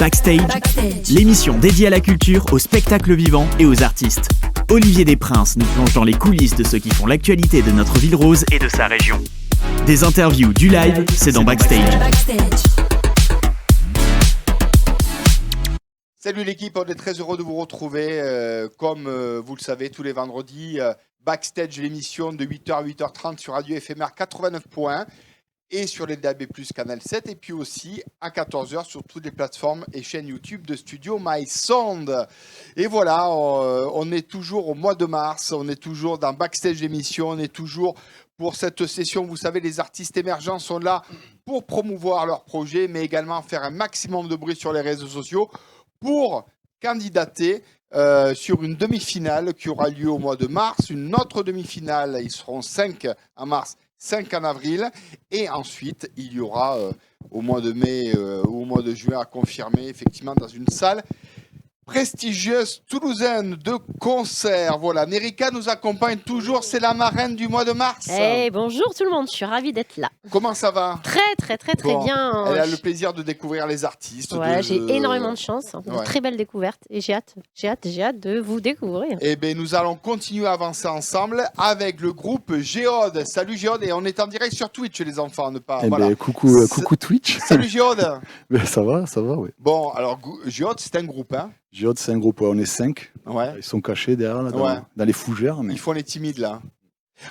Backstage, l'émission dédiée à la culture, au spectacle vivant et aux artistes. Olivier Desprinces nous plonge dans les coulisses de ceux qui font l'actualité de notre ville rose et de sa région. Des interviews, du live, c'est dans Backstage. Salut l'équipe, on est très heureux de vous retrouver. Comme vous le savez, tous les vendredis, Backstage, l'émission de 8h à 8h30 sur Radio Éphémère 89.1 et sur les DAB+, Canal 7, et puis aussi à 14h sur toutes les plateformes et chaînes YouTube de Studio My Sound. Et voilà, on est toujours au mois de mars, on est toujours dans Backstage l'émission, on est toujours pour cette session. Vous savez, les artistes émergents sont là pour promouvoir leurs projets, mais également faire un maximum de bruit sur les réseaux sociaux pour candidater sur une demi-finale qui aura lieu au mois de mars, une autre demi-finale, ils seront 5 en mars, 5 en avril, et ensuite il y aura au mois de mai ou au mois de juin à confirmer, effectivement, dans une salle prestigieuse toulousaine de concert. Voilà, Nérika nous accompagne toujours, c'est la marraine du mois de mars. Hey, bonjour tout le monde, je suis ravie d'être là. Comment ça va? Très bon, bien. Elle a le plaisir de découvrir les artistes. Ouais, j'ai énormément de chance, de très belles découvertes et j'ai hâte de vous découvrir. Eh bien, nous allons continuer à avancer ensemble avec le groupe Géode. Salut Géode, et on est en direct sur Twitch les enfants, ne pas. Voilà. Coucou Twitch. Salut Géode. Ça va, oui. Bon, alors Géode c'est un groupe, hein. Géode c'est un groupe, on est 5. Ouais. Ils sont cachés derrière, là, dans les fougères. Mais... Ils font les timides là.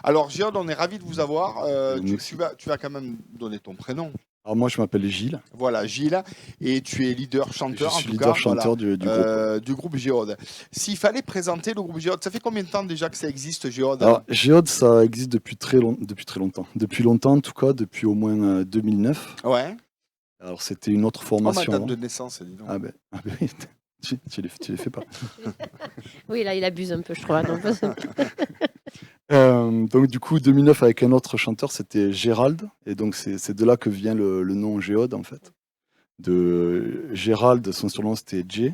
Alors Géode, on est ravis de vous avoir. Tu vas quand même donner ton prénom. Alors moi je m'appelle Gilles. Voilà, Gilles, et tu es leader-chanteur. Je suis leader-chanteur du groupe. Du groupe Géode. S'il fallait présenter le groupe Géode, ça fait combien de temps déjà que ça existe, Géode? Alors Géode, ça existe depuis très longtemps. Depuis longtemps en tout cas, depuis au moins 2009. Ouais. Alors c'était une autre formation. Ma date de naissance, dis donc. Ah ben oui. Tu les fais pas. Oui, là, il abuse un peu, je crois. Donc du coup, 2009 avec un autre chanteur, c'était Gérald. Et donc c'est de là que vient le nom Géode, en fait. De Gérald, son surnom, c'était J.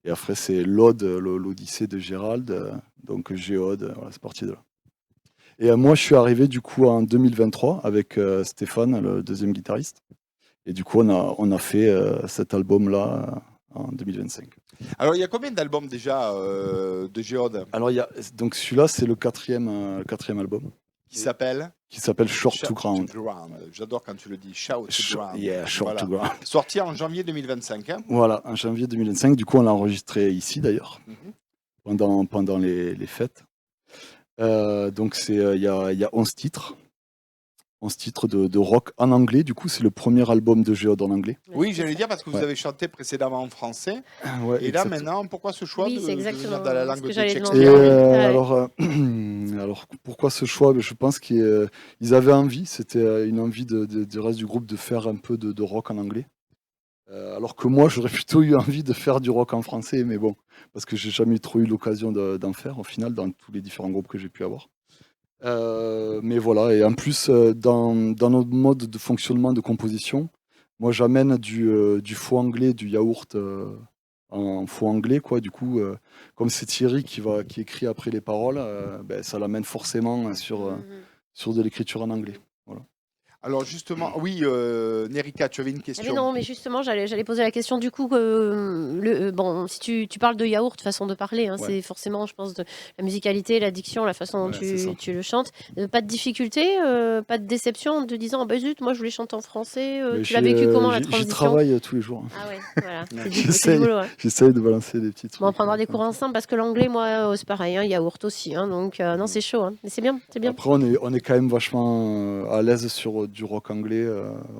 Et après, c'est l'Ode, l'Odyssée de Gérald. Donc Géode, voilà, c'est parti de là. Et moi, je suis arrivé du coup en 2023 avec Stéphane, le deuxième guitariste. Et du coup, on a fait cet album-là en 2025. Alors, il y a combien d'albums déjà de Géode? Alors, donc celui-là, c'est le quatrième album. Qui s'appelle Short to Ground. J'adore quand tu le dis. Shout to Ground. Yeah, Short to Ground. Sorti en janvier 2025. Hein. Voilà, en janvier 2025. Du coup, on l'a enregistré ici d'ailleurs, pendant les fêtes. Donc, il y a 11 titres. 11 titres de rock en anglais. Du coup, c'est le premier album de Géode en anglais. Oui, j'allais dire parce que vous avez chanté précédemment en français. Ouais, et là, maintenant, pourquoi ce choix de venir dans la langue de Shakespeare? Alors, pourquoi ce choix? Je pense qu'ils avaient envie, c'était une envie du reste du groupe de faire un peu de rock en anglais. Alors que moi, j'aurais plutôt eu envie de faire du rock en français, mais bon, parce que j'ai jamais trop eu l'occasion d'en faire, au final, dans tous les différents groupes que j'ai pu avoir. Mais voilà, et en plus dans notre mode de fonctionnement de composition, moi j'amène du faux anglais, du yaourt en faux anglais, quoi. Du coup, comme c'est Thierry qui écrit après les paroles, ça l'amène forcément sur de l'écriture en anglais. Voilà. Alors justement, oui, Nérika, tu avais une question. Mais non, mais justement, j'allais poser la question du coup. Bon, si tu parles de yaourt, façon de parler, hein, c'est forcément, je pense, de la musicalité, la diction, la façon dont tu le chantes. Pas de difficulté, pas de déception en te disant, oh, bah zut, moi je voulais chanter en français. Tu l'as vécu comment la transition? J'y travaille tous les jours. Ah ouais, voilà. J'essaye de balancer des petits trucs. Bon, on prendra des cours ensemble parce que l'anglais, moi, c'est pareil, hein, yaourt aussi. Hein, donc non, c'est chaud, hein, mais c'est bien. Après, on est quand même vachement à l'aise sur du rock anglais,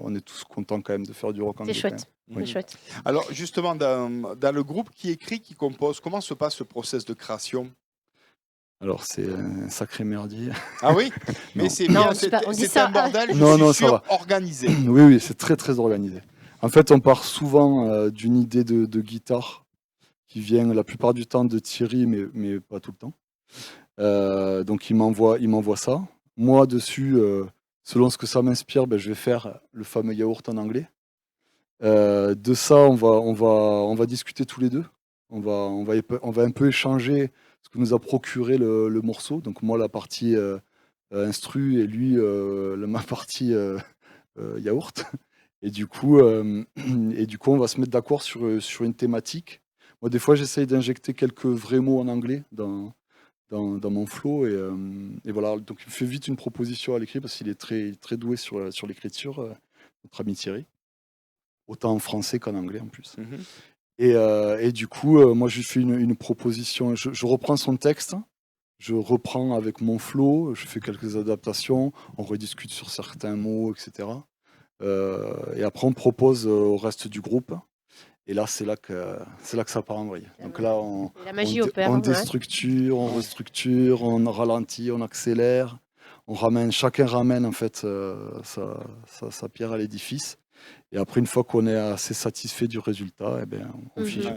on est tous contents quand même de faire du rock anglais. C'est chouette. Oui. Chouette. Alors justement, dans le groupe qui écrit, qui compose, comment se passe le process de création? Alors c'est un sacré merdier. Ah oui? Mais c'est bien, c'est un bordel, ça va. Organisé. Oui, c'est très très organisé. En fait, on part souvent d'une idée de guitare qui vient la plupart du temps de Thierry, mais pas tout le temps. Donc il m'envoie ça. Moi dessus, selon ce que ça m'inspire, je vais faire le fameux yaourt en anglais. De ça, on va discuter tous les deux. On va un peu échanger ce que nous a procuré le morceau. Donc moi, la partie instru et lui, ma partie yaourt. Et du coup, on va se mettre d'accord sur une thématique. Moi, des fois, j'essaye d'injecter quelques vrais mots en anglais dans mon flow. Et voilà, donc il me fait vite une proposition à l'écrit parce qu'il est très, très doué sur l'écriture, notre ami Thierry. Autant en français qu'en anglais en plus. Et du coup, moi, je lui fais une proposition. Je reprends son texte, je reprends avec mon flow, je fais quelques adaptations, on rediscute sur certains mots, etc. Et après, on propose au reste du groupe. Et là, c'est là que ça part en vrille. Donc là, la magie opère, on déstructure, on restructure, on ralentit, on accélère, chacun ramène en fait sa pierre à l'édifice. Et après, une fois qu'on est assez satisfait du résultat, on fige.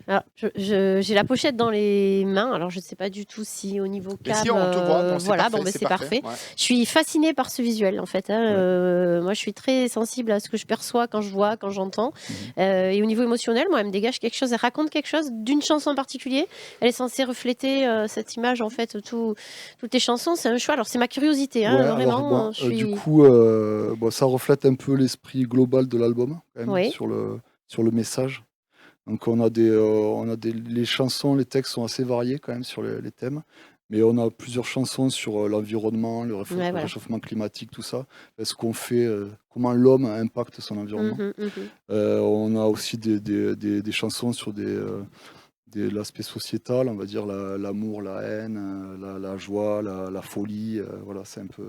Alors, j'ai la pochette dans les mains, alors je ne sais pas du tout si au niveau cam, si on te voit, c'est parfait. Ouais. Je suis fascinée par ce visuel en fait. Moi, je suis très sensible à ce que je perçois quand je vois, quand j'entends. Et au niveau émotionnel, moi, elle me dégage quelque chose, elle raconte quelque chose d'une chanson en particulier. Elle est censée refléter cette image en fait, toutes les chansons. C'est un choix. Alors c'est ma curiosité, vraiment. Alors, du coup, ça reflète un peu l'esprit global de l'album quand même, sur le message. Donc les chansons, les textes sont assez variés quand même sur les thèmes, mais on a plusieurs chansons sur l'environnement, le réchauffement climatique, tout ça. Ce qu'on fait, comment l'homme impacte son environnement. On a aussi des chansons sur l'aspect sociétal, on va dire l'amour, la haine, la joie, la folie. Voilà,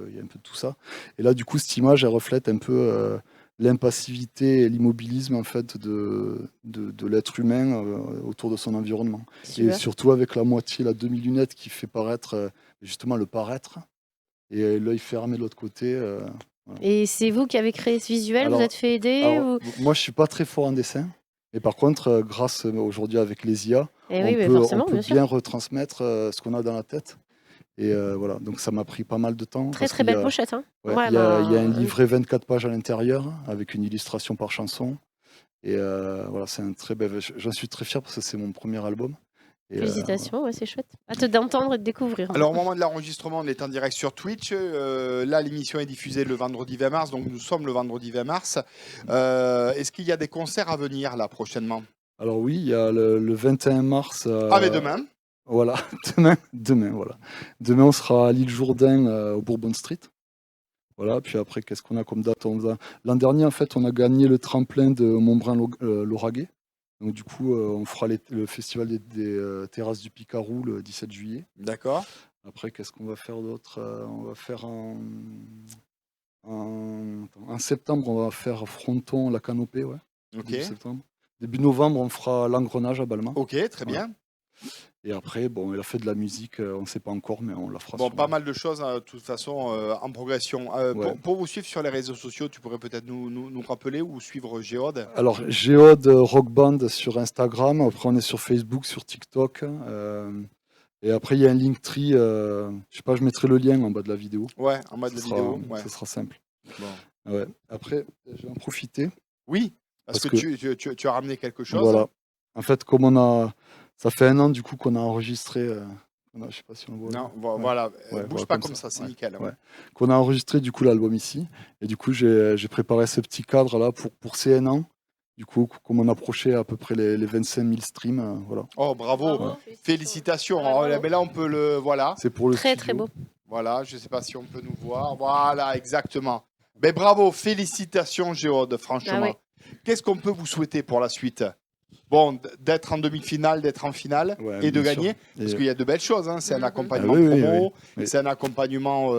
il y a un peu de tout ça. Et là, du coup, cette image, elle reflète un peu l'impassivité et l'immobilisme en fait de l'être humain autour de son environnement. Et surtout avec la demi-lunette qui fait paraître justement le paraître et l'œil fermé de l'autre côté. Voilà. Et c'est vous qui avez créé ce visuel? Vous êtes fait aider Moi, je suis pas très fort en dessin. Mais par contre, grâce aujourd'hui avec les IA, on peut bien retransmettre ce qu'on a dans la tête. Et voilà, donc ça m'a pris pas mal de temps. Très belle pochette. Hein. Il y a un livret 24 pages à l'intérieur avec une illustration par chanson. Et voilà, c'est un très bel. J'en suis très fier parce que c'est mon premier album. Et félicitations, c'est chouette. Hâte d'entendre et de découvrir. Alors au moment de l'enregistrement, on est en direct sur Twitch. Là, l'émission est diffusée le vendredi 20 mars, donc nous sommes le vendredi 20 mars. Est-ce qu'il y a des concerts à venir là prochainement? Alors oui, il y a le 21 mars. Mais demain. Voilà, demain, voilà. Demain, on sera à l'île Jourdain, au Bourbon Street. Voilà, puis après, qu'est-ce qu'on a comme date? L'an dernier, en fait, on a gagné le tremplin de Montbrun-Lauragais. Donc, du coup, on fera le festival des terrasses du Picarou le 17 juillet. D'accord. Après, qu'est-ce qu'on va faire d'autre? On va faire en septembre, on va faire Fronton, la Canopée, ouais. Ok. Début novembre, on fera l'Engrenage à Balma. Ok, très bien. Et après, il a fait de la musique, on ne sait pas encore, mais on la fera. Pas mal de choses, de toute façon, en progression. Pour vous suivre sur les réseaux sociaux, tu pourrais peut-être nous rappeler ou suivre Géode? Alors, Géode Rock Band sur Instagram. Après, on est sur Facebook, sur TikTok. Et après, il y a un Linktree. Je sais pas, je mettrai le lien en bas de la vidéo. Ouais, en bas de la vidéo. Ça sera simple. Bon. Ouais. Après, je vais en profiter. Oui, parce que tu as ramené quelque chose. Voilà. En fait, ça fait 1 an du coup qu'on a enregistré. Je sais pas si on voit. Non, voilà. Bouge pas comme ça, c'est nickel. Ouais. Qu'on a enregistré du coup l'album ici. Et du coup, j'ai préparé ce petit cadre là pour ces 1 an. Du coup, comme on approchait à peu près les 25 000 streams, voilà. Oh, bravo. Félicitations. Mais là, on peut le. Voilà. C'est pour le très, studio. très beau. Voilà, je sais pas si on peut nous voir. Voilà, exactement. Mais bravo, félicitations, Géode, franchement. Qu'est-ce qu'on peut vous souhaiter pour la suite? Bon, d'être en demi-finale, d'être en finale et de gagner, parce qu'il y a de belles choses. Hein. C'est un accompagnement promo, c'est un accompagnement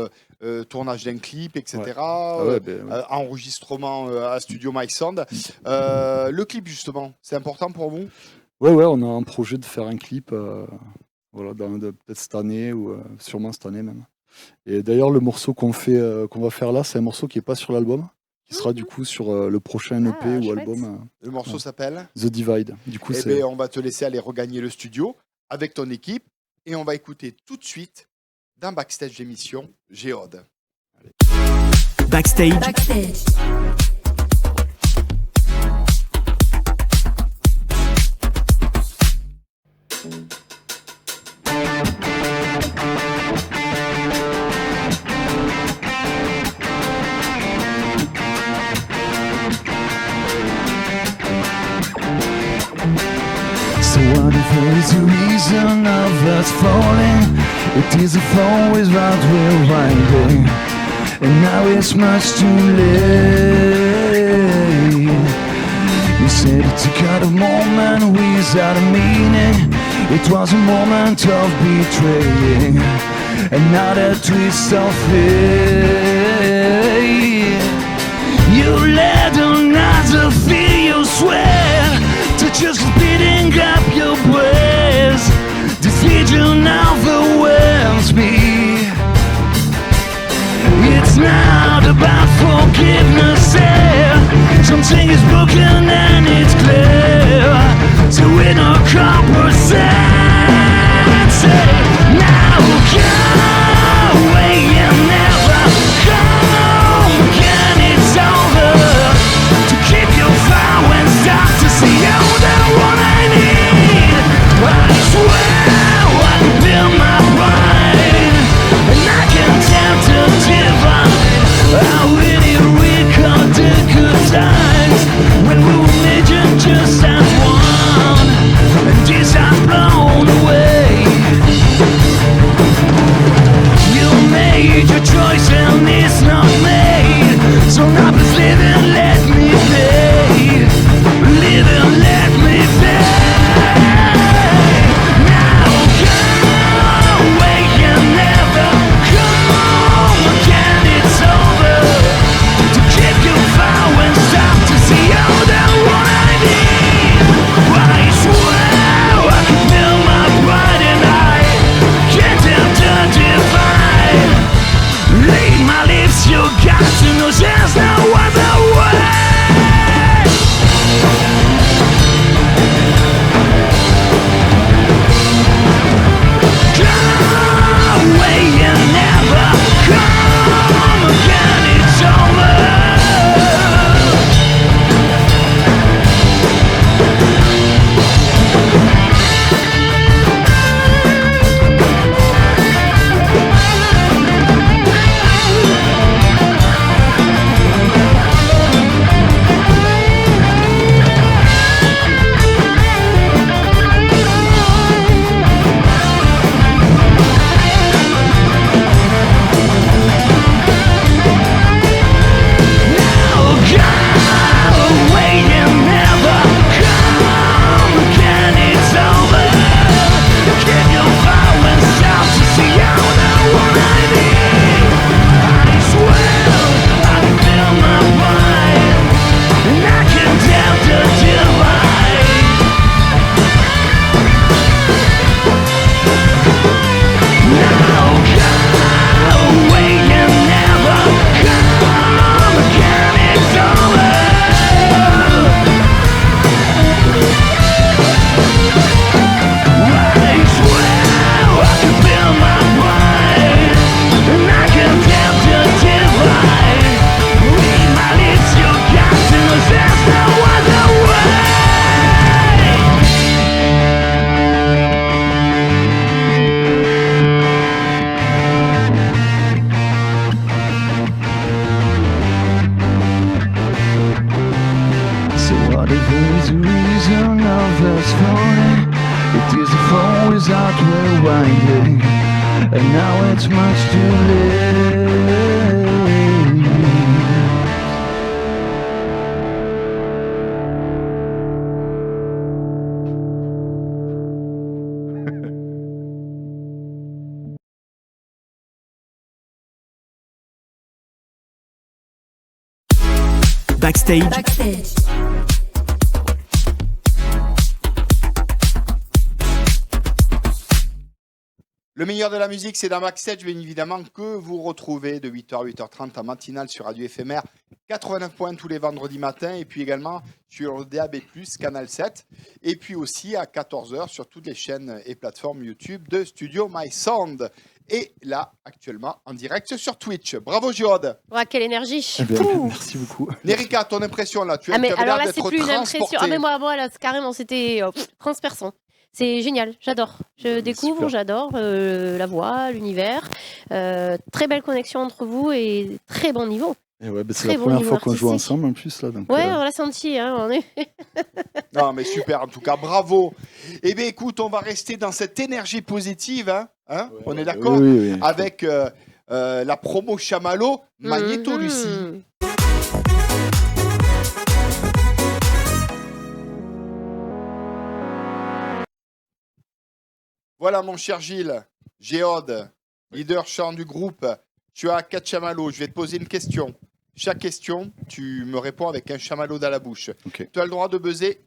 tournage d'un clip, etc. Enregistrement à Studio My Sound. Le clip, justement, c'est important pour vous? Ouais, on a un projet de faire un clip, peut-être cette année ou sûrement cette année même. Et d'ailleurs, le morceau qu'on va faire là, c'est un morceau qui n'est pas sur l'album. Qui sera du coup sur le prochain EP ou album. Le morceau s'appelle The Divide. Du coup, on va te laisser aller regagner le studio avec ton équipe et on va écouter tout de suite dans Backstage d'émission Géode. Backstage. there is a reason of us falling. It is a fall is what we're winding, and now it's much too late. You said it took out a moment without a meaning. It was a moment of betraying, and now that twist of fate. You let another feel you swear to just beating up your breast. This vision overwhelms me. It's not about forgiveness, something is broken and it's clear. So in a compensate, now go away and never come again. It's over. To keep your fire and start to see all the one I need. I swear I can build my pride, and I can tell to divine how really recall the good times when we were major just as one, and this has blown away. You made your choice and it's not made, so now please live and let me fade. Live and let me fade. Now go away and never come again. It's over. To keep you far and stop to see all the one I need. I swear I can feel my pride and I can't help to divide. Leave my lips, you got to know there's no other way. Go away and never come again. It's over. So what if there's a reason of us falling? It is a fall without we're winding, and now it's much too late. Backstage. Le meilleur de la musique, c'est dans Backstage, bien évidemment, que vous retrouvez de 8h à 8h30 en matinale sur Radio Éphémère 89 points tous les vendredis matins, et puis également sur DAB+, Canal 7, et puis aussi à 14h sur toutes les chaînes et plateformes YouTube de Studio My Sound. Et là, actuellement, en direct sur Twitch. Bravo, Jode. Ouais, quelle énergie. Eh bien, merci beaucoup. Nérika, ton impression là, tu as alors l'air là, d'être c'est plus une impression. transportée. Mais moi là, carrément, c'était transperçant. C'est génial, j'adore. Je découvre, super. j'adore la voix, l'univers. Très belle connexion entre vous et très bon niveau. Et ouais, c'est Très la bon première niveau fois qu'on joue artistique. ensemble en plus. Là, donc, Ouais, on l'a senti. Hein, on est... Non, mais super, en tout cas, bravo. Eh bien, écoute, on va rester dans cette énergie positive, hein, Ouais, on est ouais, d'accord, oui. avec la promo Chamallow, Magnéto Lucie. Mhm. Voilà, mon cher Gilles, Géode, leader chant du groupe. Tu as 4 chamallows. Je vais te poser une question. Chaque question, tu me réponds avec un chamallow dans la bouche. Ok. Tu as le droit de buzzer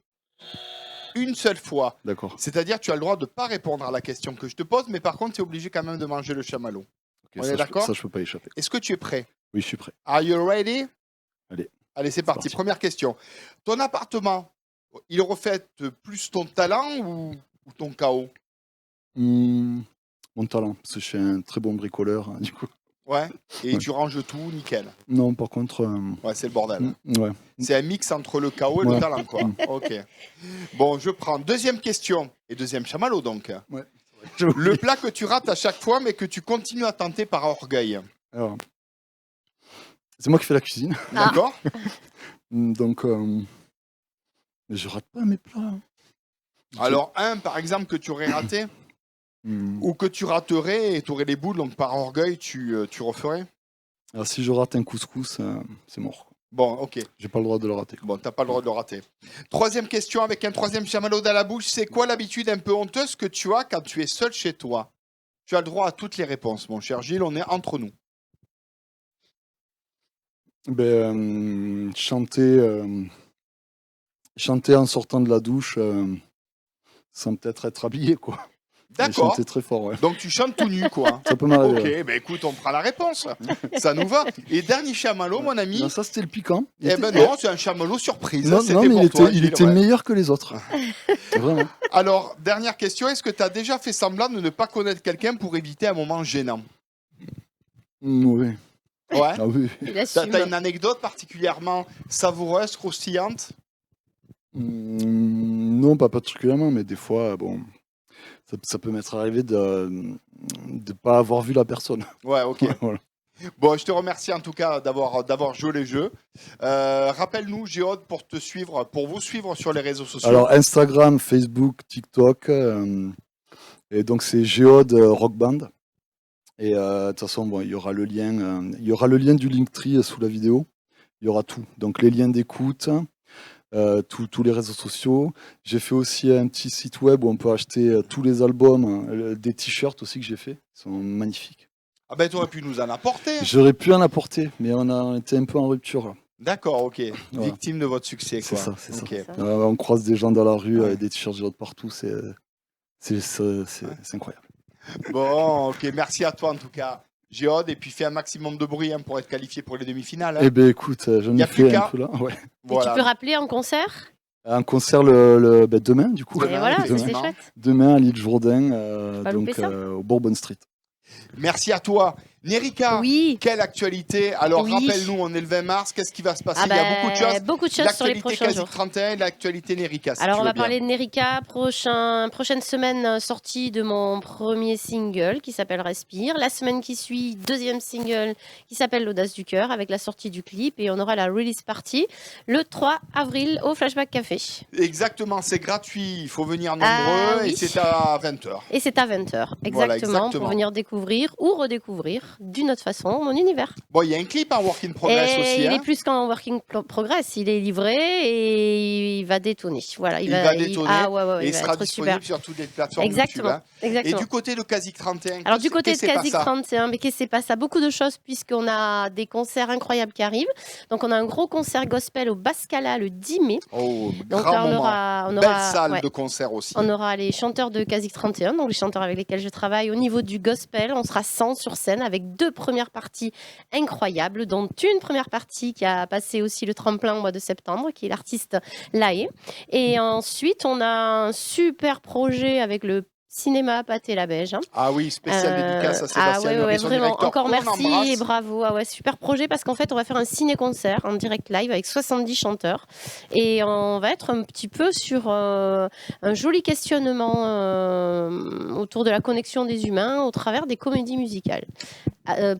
une seule fois. D'accord. C'est-à-dire, tu as le droit de ne pas répondre à la question que je te pose, mais par contre, tu es obligé quand même de manger le chamallow. Ok, On ça, est d'accord? Ça, je peux pas échapper. Est-ce que tu es prêt? Oui, je suis prêt. Are you ready? Allez, C'est parti. Première question. Ton appartement, il reflète plus ton talent ou ton chaos? Mon talent, parce que je suis un très bon bricoleur, hein, du coup. Ouais. Et Ouais. tu ranges tout, nickel. Non, par contre... Ouais, c'est le bordel. ouais. C'est un mix entre le chaos et le Ouais. talent, quoi. Ok. Bon, je prends deuxième question. Et deuxième chamallow, donc. Ouais. Le plat que tu rates à chaque fois, mais que tu continues à tenter par orgueil. Alors, c'est moi qui fais la cuisine. Ah. D'accord? Donc, mais je rate pas mes plats. Alors, un, par exemple, que tu aurais raté, ou que tu raterais et tu aurais les boules, donc par orgueil, tu referais? Alors, si je rate un couscous, c'est mort. Bon, ok. J'ai pas le droit de le rater. Bon, t'as pas le droit de le rater. Troisième question avec un troisième chamallow dans la bouche. C'est quoi l'habitude un peu honteuse que tu as quand tu es seul chez toi? Tu as le droit à toutes les réponses, mon cher Gilles. On est entre nous. Chanter en sortant de la douche sans peut-être être habillé, quoi. D'accord. Chanter très fort, ouais. Donc tu chantes tout nu, quoi. Ça peut m'arriver. Ok, ouais. ben écoute, on prend la réponse. Ça nous va. Et dernier chamallow, mon ami. Non, ça c'était le piquant. Eh ben non, c'est un chamallow surprise. Non, C'était mais pour il toi, était Gilles, ouais. meilleur que les autres. Vraiment. Alors, dernière question. Est-ce que tu as déjà fait semblant de ne pas connaître quelqu'un pour éviter un moment gênant? Oui. Ouais. Ah oui. Il assume. T'as une anecdote particulièrement savoureuse, croustillante? Non, pas particulièrement, mais des fois, bon, ça peut m'être arrivé de ne pas avoir vu la personne. Ouais, ok. Voilà. Bon, je te remercie en tout cas d'avoir joué les jeux. Rappelle-nous, Géode, pour vous suivre sur les réseaux sociaux. Alors, Instagram, Facebook, TikTok. Et donc, c'est Géode Rock Band. Et de toute façon, bon, il y aura le lien du Linktree sous la vidéo. Il y aura tout. Donc, les liens d'écoute. Tous les réseaux sociaux. J'ai fait aussi un petit site web où on peut acheter tous les albums, des t-shirts aussi que j'ai fait. Ils sont magnifiques. Ah ben, tu aurais pu nous en apporter. J'aurais pu en apporter, mais on a été un peu en rupture. Là. D'accord, ok. Voilà. Victime de votre succès, quoi. C'est ça. Ok. On croise des gens dans la rue Ouais. avec des t-shirts de partout. C'est incroyable. Bon, ok. Merci à toi en tout cas, Géode. Et puis fais un maximum de bruit pour être qualifié pour les demi-finales. Eh bien, écoute, j'en Y a ai plus fait qu'à. un peu là. Ouais. Et Voilà. tu peux rappeler en concert? Un concert demain, du coup. Et voilà, demain. c'est chouette. Demain à l'île Jourdain, Pas louper ça. au Bourbon Street. Merci à toi. Nerika, Oui. quelle actualité? Alors Oui. rappelle-nous, on est le 20 mars, qu'est-ce qui va se passer? Ah Il y a beaucoup de choses. beaucoup de choses sur les L'actualité prochains Quasi jours. 31 et l'actualité Nerika. Si Alors tu on veux va bien. parler de Nerika, prochaine semaine sortie de mon premier single qui s'appelle Respire. La semaine qui suit, deuxième single qui s'appelle L'audace du cœur avec la sortie du clip et on aura la release party le 3 avril au Flashback Café. Exactement, c'est gratuit, il faut venir nombreux Ah, oui. et c'est à 20h. Et c'est à 20h, Voilà, exactement, exactement. pour venir découvrir ou redécouvrir d'une autre façon mon univers. Bon, il y a un clip en work in progress Et aussi. il hein. est plus qu'en working progress, il est livré et il va détonner. Voilà, Il va détonner ah ouais, et il il va sera être disponible super. sur toutes les plateformes Exactement, YouTube. hein. Et exactement. du côté de Kazik 31, Alors du côté de qu'est-ce qui Kazik se passe 31, mais qu'est-ce qui se passe? Ça beaucoup de choses puisqu'on a des concerts incroyables qui arrivent. Donc on a un gros concert gospel au Bascala le 10 mai. Oh, Donc grand là, moment. on Belle aura, salle ouais. de concert aussi. On aura les chanteurs de Kazik 31, donc les chanteurs avec lesquels je travaille au niveau du gospel. On sera 100 sur scène avec 2 premières parties incroyables, dont une première partie qui a passé aussi le tremplin au mois de septembre, qui est l'artiste Laé. Et ensuite, on a un super projet avec le Cinéma Pâté la Beige. Ah oui, spécial dédicace à Sébastien ouais, Lurie, son vraiment, directeur. encore On merci embrasse. et bravo. Ah ouais, super projet parce qu'en fait, on va faire un ciné-concert en direct live avec 70 chanteurs et on va être un petit peu sur un joli questionnement autour de la connexion des humains au travers des comédies musicales.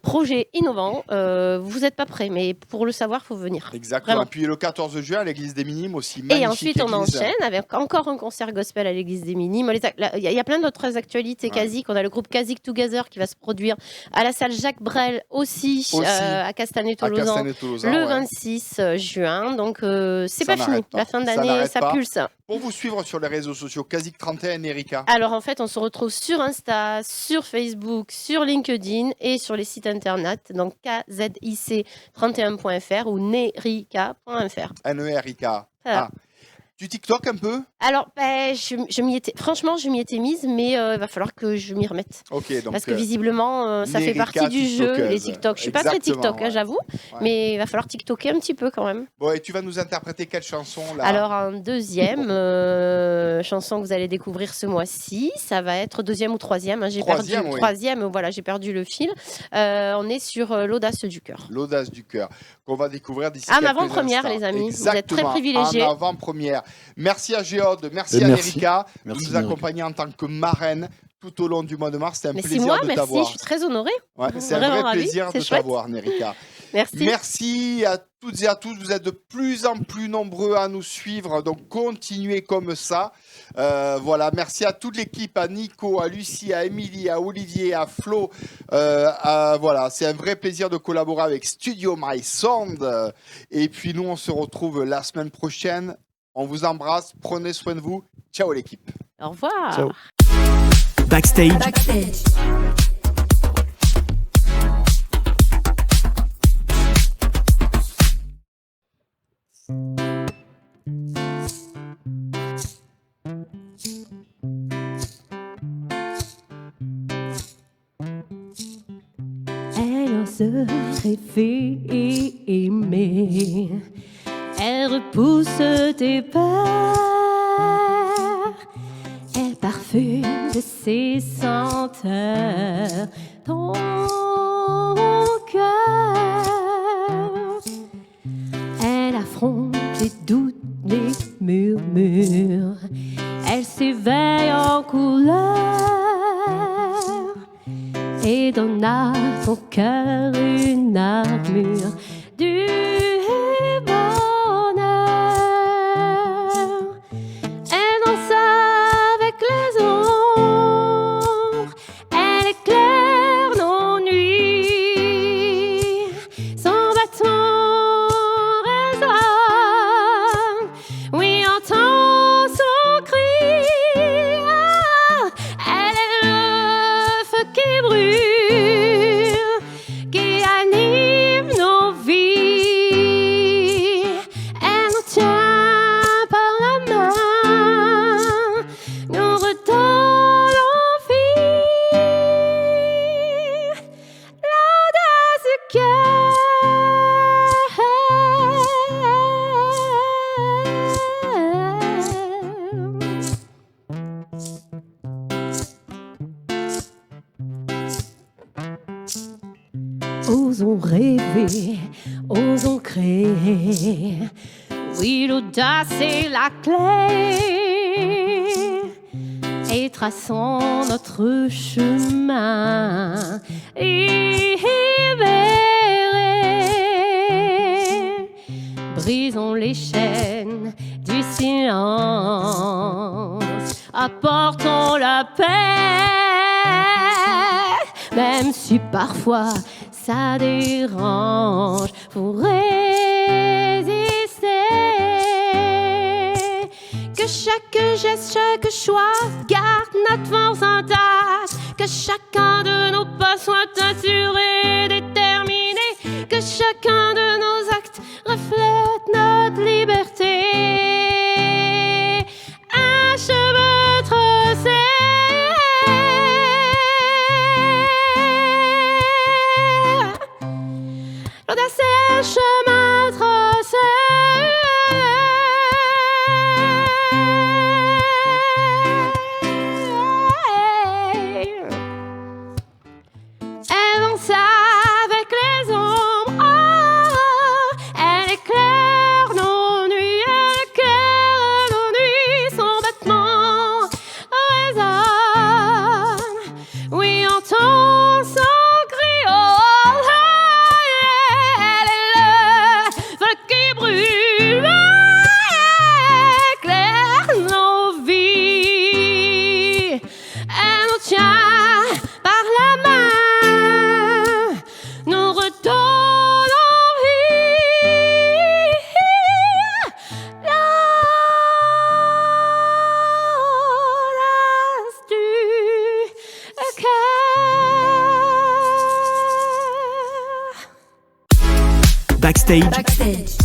Projet innovant, vous n'êtes pas prêts, mais pour le savoir, il faut venir. Exactement. Vraiment. Et puis le 14 juin à l'église des Minimes aussi. Magnifique Et ensuite, on église. enchaîne avec encore un concert gospel à l'église des Minimes. Il y a plein d'autres actualités Kazik. On a le groupe Kazik Together qui va se produire à la salle Jacques Brel aussi à Castanet-Tolosan le 26 juin. Donc, c'est pas fini. La fin d'année, ça pulse. Pour vous suivre sur les réseaux sociaux, Kazik31, Erika. Alors, en fait, on se retrouve sur Insta, sur Facebook, sur LinkedIn et sur les sites internet, donc kzic31.fr ou nerika.fr. N-E-R-I-K. Voilà. Tu TikTok un peu? Alors, je m'y étais mise, mais il va falloir que je m'y remette. Ok, donc. Parce que visiblement, ça fait partie du jeu, les TikTok. Je suis pas très TikTok, j'avoue, mais il va falloir TikToker un petit peu quand même. Bon, et tu vas nous interpréter quelle chanson là? Alors, en deuxième chanson que vous allez découvrir ce mois-ci, ça va être deuxième ou troisième. Hein, troisième, voilà, j'ai perdu le fil. On est sur l'audace du cœur. L'audace du cœur, qu'on va découvrir d'ici quelques instants. En avant-première, les amis. Exactement, vous êtes très privilégiés. En avant-première. Merci à Géode, merci à Erika de nous accompagner en tant que marraine tout au long du mois de mars. C'était un plaisir de t'avoir. Merci, je suis très honorée. Ouais, c'est un vrai plaisir de t'avoir, Erika. Merci. Merci à toutes et à tous. Vous êtes de plus en plus nombreux à nous suivre, donc continuez comme ça. Voilà, merci à toute l'équipe, à Nico, à Lucie, à Émilie, à Olivier, à Flo. Voilà, c'est un vrai plaisir de collaborer avec Studio My Sound. Et puis nous, on se retrouve la semaine prochaine. On vous embrasse, prenez soin de vous. Ciao l'équipe. Au revoir. Ciao. Backstage. Elle ose rêver et aimer. Elle repousse tes peurs. Elle parfume de ses senteurs ton cœur. Elle affronte les doutes, les murmures. Elle s'éveille en couleur et donne à ton cœur une armure du bonheur. Elle danse avec les ombres, elle éclaire nos nuits. Son battement résonne, oui, entend son cri. Elle est le feu qui brûle, qui anime nos vies. Elle nous tient par la main, nous redonne l'envie. L'audace du cœur. Osons rêver, osons créer. Oui, l'audace est la clé. Et traçons notre chemin libérés. Brisons les chaînes du silence. Apportons la paix. Même si parfois ça dérange, faut résister. Que chaque geste, chaque choix garde notre force intacte. Que chacun de nos pas soit assuré, déterminé. Que chacun de nos actes reflète notre liberté. Un chemin tracé. L'audace est le chemin tracé. Backstage,